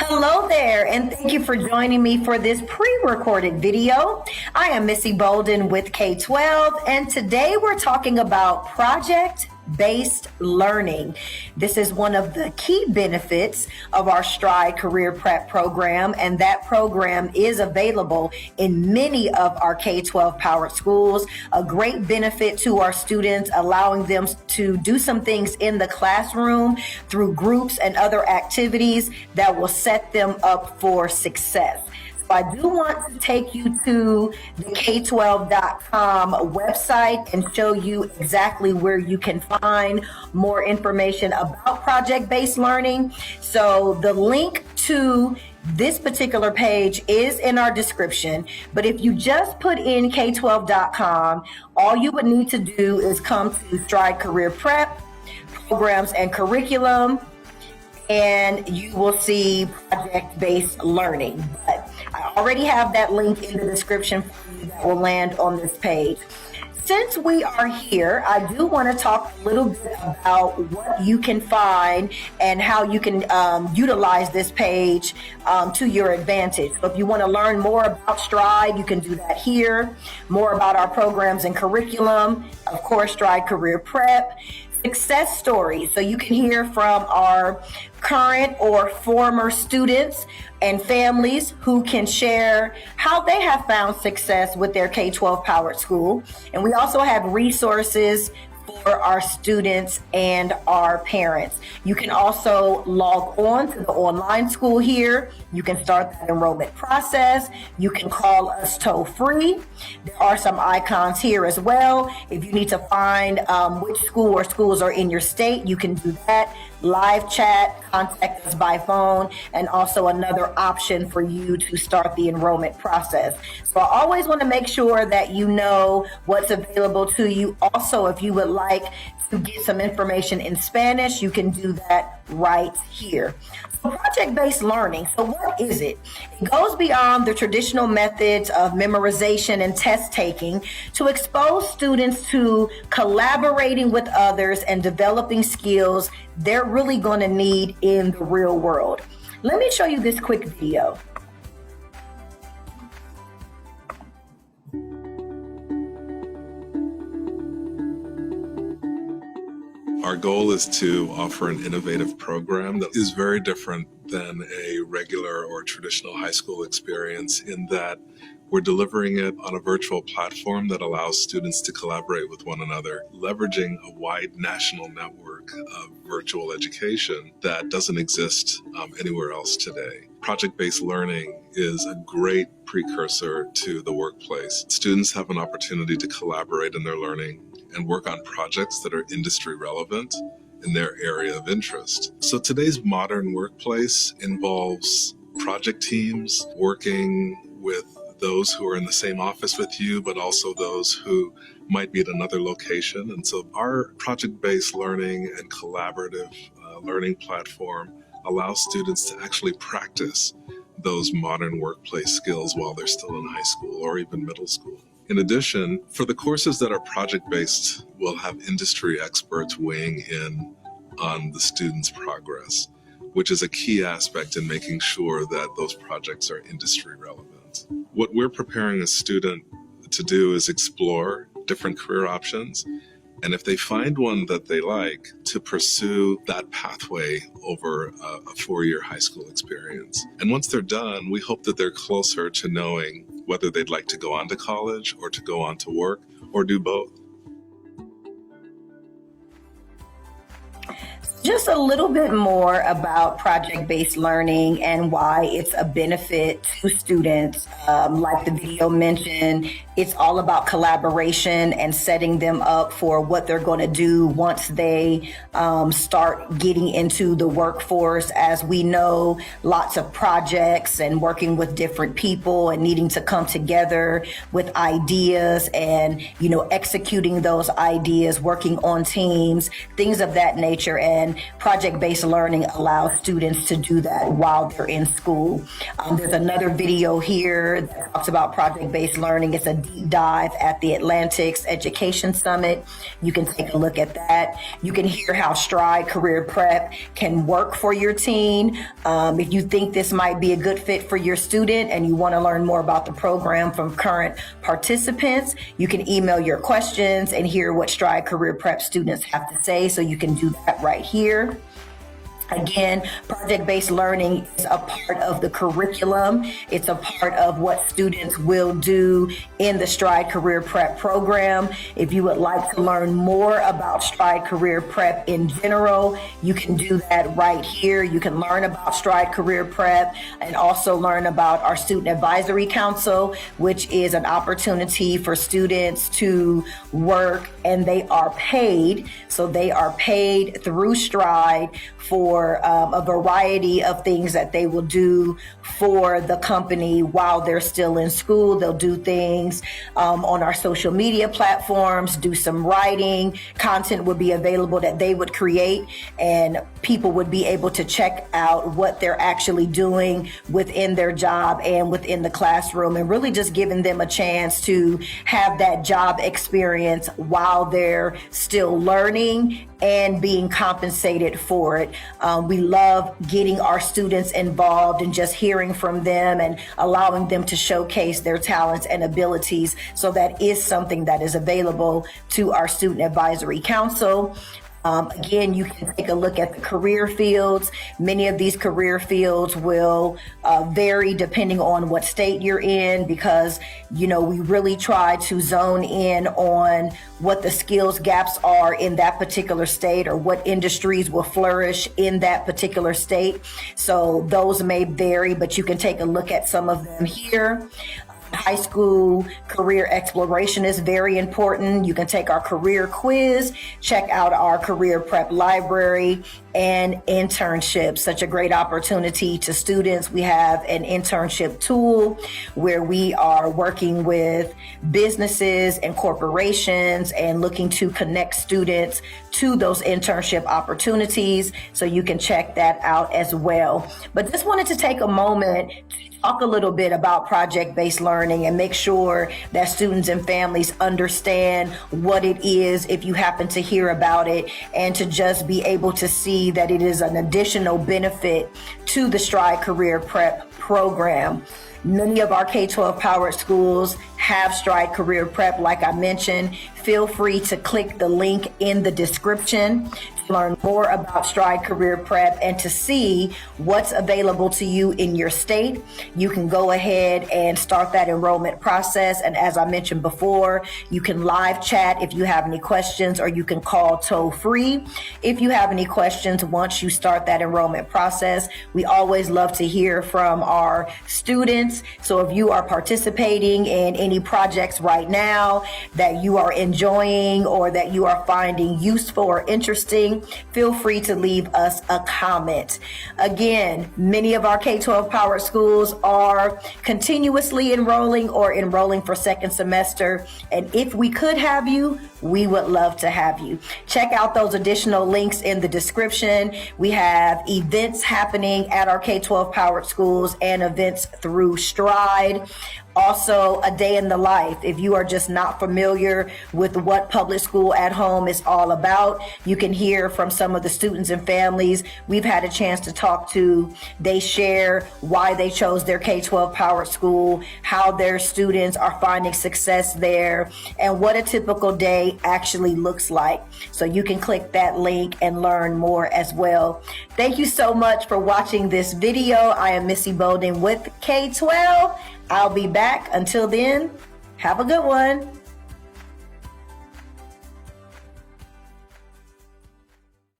Hello there, and thank you for joining me for this pre-recorded video. I am Missy Bolden with K-12, and today we're talking about project-based learning. This is one of the key benefits of our Stride Career Prep program, and that program is available in many of our K-12 powered schools. A great benefit to our students, allowing them to do some things in the classroom through groups and other activities that will set them up for success. So I do want to take you to the K12.com website and show you exactly where you can find more information about project-based learning. So the link to this particular page is in our description, but if you just put in K12.com, all you would need to do is come to Stride Career Prep, Programs and Curriculum, and you will see project-based learning. But I already have that link in the description for you that will land on this page. Since we are here, I do want to talk a little bit about what you can find and how you can utilize this page to your advantage. So if you want to learn more about Stride, you can do that here. More about our programs and curriculum, of course, Stride Career Prep. Success stories, so you can hear from our current or former students and families who can share how they have found success with their K-12 powered school. And we also have resources for our students and our parents. You can also log on to the online school here. You can start the enrollment process. You can call us toll free. There are some icons here as well. If you need to find which school or schools are in your state, you can do that. Live chat, contact us by phone, and also another option for you to start the enrollment process. So I always want to make sure that you know what's available to you. Also, if you would like to get some information in Spanish, you can do that right here. So project-based learning, so what is it? It goes beyond the traditional methods of memorization and test taking to expose students to collaborating with others and developing skills they're really going to need in the real world. Let me show you this quick video. Our goal is to offer an innovative program that is very different than a regular or traditional high school experience in that we're delivering it on a virtual platform that allows students to collaborate with one another, leveraging a wide national network of virtual education that doesn't exist anywhere else today. Project-based learning is a great precursor to the workplace. Students have an opportunity to collaborate in their learning and work on projects that are industry relevant in their area of interest. So today's modern workplace involves project teams working with those who are in the same office with you, but also those who might be at another location. And so our project-based learning and collaborative learning platform allows students to actually practice those modern workplace skills while they're still in high school or even middle school. In addition, for the courses that are project-based, we'll have industry experts weighing in on the students' progress, which is a key aspect in making sure that those projects are industry relevant. What we're preparing a student to do is explore different career options, and if they find one that they like, to pursue that pathway over a four-year high school experience. And once they're done, we hope that they're closer to knowing whether they'd like to go on to college or to go on to work or do both. Just a little bit more about project-based learning and why it's a benefit to students. Like the video mentioned, it's all about collaboration and setting them up for what they're going to do once they start getting into the workforce. As we know, lots of projects and working with different people and needing to come together with ideas and, executing those ideas, working on teams, things of that nature. And project-based learning allows students to do that while they're in school. There's another video here that talks about project-based learning. It's a deep dive at the Atlantic's Education Summit. You can take a look at that. You can hear how Stride Career Prep can work for your teen. If you think this might be a good fit for your student and you want to learn more about the program from current participants, you can email your questions and hear what Stride Career Prep students have to say. So you can do that right here. Again, project-based learning is a part of the curriculum. It's a part of what students will do in the Stride Career Prep program. If you would like to learn more about Stride Career Prep in general, you can do that right here. You can learn about Stride Career Prep and also learn about our Student Advisory Council, which is an opportunity for students to work, and they are paid. So they are paid through Stride for a variety of things that they will do for the company while they're still in school. They'll do things on our social media platforms, do some writing. Content would be available that they would create, and people would be able to check out what they're actually doing within their job and within the classroom, and really just giving them a chance to have that job experience while they're still learning and being compensated for it. We love getting our students involved and just hearing from them and allowing them to showcase their talents and abilities. So that is something that is available to our Student Advisory Council. Again, you can take a look at the career fields. Many of these career fields will vary depending on what state you're in, because, we really try to zone in on what the skills gaps are in that particular state or what industries will flourish in that particular state. So those may vary, but you can take a look at some of them here. High school career exploration is very important. You can take our career quiz, check out our career prep library, and internships. Such a great opportunity to students. We have an internship tool where we are working with businesses and corporations and looking to connect students to those internship opportunities. So you can check that out as well. But just wanted to take a moment to talk a little bit about project-based learning and make sure that students and families understand what it is if you happen to hear about it, and to just be able to see that it is an additional benefit to the Stride Career Prep program. Many of our K-12 powered schools have Stride Career Prep, like I mentioned. Feel free to click the link in the description to learn more about Stride Career Prep and to see what's available to you in your state. You can go ahead and start that enrollment process. And as I mentioned before, you can live chat if you have any questions, or you can call toll free if you have any questions once you start that enrollment process. We always love to hear from our students. So if you are participating in any projects right now that you are enjoying or that you are finding useful or interesting, feel free to leave us a comment. Again, many of our K-12 powered schools are continuously enrolling or enrolling for second semester. And if we could have you, we would love to have you. Check out those additional links in the description. We have events happening at our K-12 powered schools and events through Stride. Also, a day in the life. If you are just not familiar with what public school at home is all about, you can hear from some of the students and families we've had a chance to talk to. They share why they chose their K-12 powered school, how their students are finding success there, and what a typical day actually looks like. So you can click that link and learn more as well. Thank you so much for watching this video. I am Missy Bolden with K-12. I'll be back. Until then, have a good one.